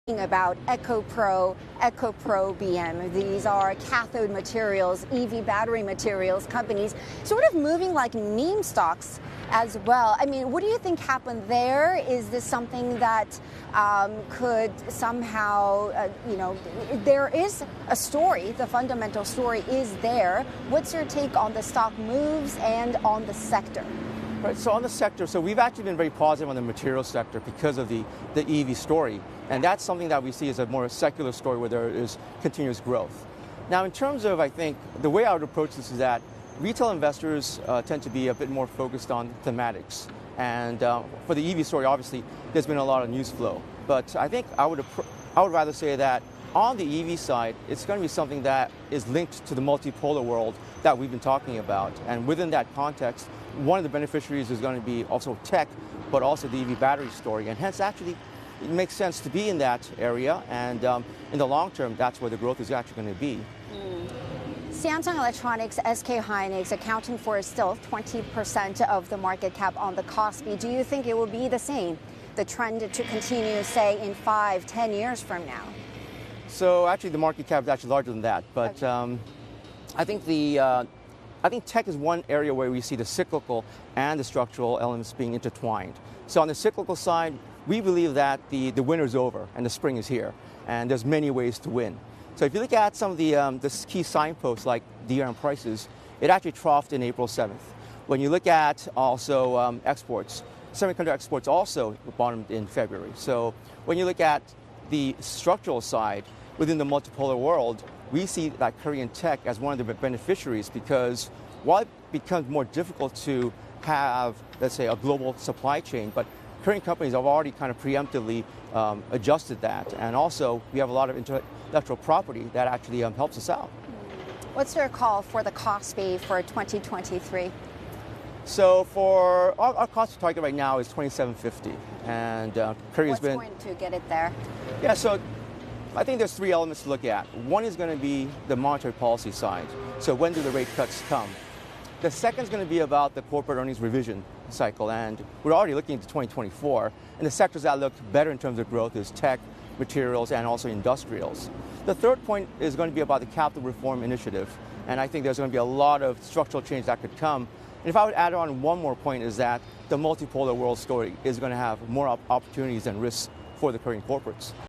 About EcoPro-BM. These are cathode materials, EV battery materials companies, sort of moving like meme stocks as well. I mean, what do you think happened there? Is this something that could somehow, there is a story, the fundamental story is there. What's your take on the stock moves and on the sector? Right, so on the sector, so we've actually been very positive on the material sector because of the EV story. And that's something that we see as a more secular story where there is continuous growth. Now, in terms of, I think, the way I would approach this is that retail investors tend to be a bit more focused on thematics. And for the EV story, obviously, there's been a lot of news flow. But I think I would rather say that on the EV side, it's going to be something that is linked to the multipolar world that we've been talking about. And within that context, one of the beneficiaries is going to be also tech, but also the EV battery story. And hence, actually, it makes sense to be in that area. And in the long term, that's where the growth is actually going to be. Samsung Electronics, SK Hynix accounting for still 20% of the market cap on the Kospi. Do you think it will be the same, the trend to continue, say, in 5-10 years from now? So actually, the market cap is actually larger than that. But okay. I think tech is one area where we see the cyclical and the structural elements being intertwined. So on the cyclical side, we believe that the winter's over and the spring is here, and there's many ways to win. So if you look at some of the key signposts like DRAM prices, it actually troughed in April 7th. When you look at also exports, semiconductor exports also bottomed in February. So when you look at the structural side within the multipolar world, we see that Korean tech as one of the beneficiaries because while it becomes more difficult to have, let's say, a global supply chain, but Korean companies have already kind of preemptively adjusted that. And also, we have a lot of intellectual property that actually helps us out. What's your call for the Kospi for 2023? So for our cost target right now is 27.50, and Korea's been... What's going to get it there? Yeah, so I think there's three elements to look at. One is going to be the monetary policy side. So when do the rate cuts come? The second is going to be about the corporate earnings revision cycle, and we're already looking into 2024. And the sectors that look better in terms of growth is tech, materials, and also industrials. The third point is going to be about the capital reform initiative, and I think there's going to be a lot of structural change that could come. And if I would add on one more point is that the multipolar world story is going to have more opportunities and risks for the Korean corporates.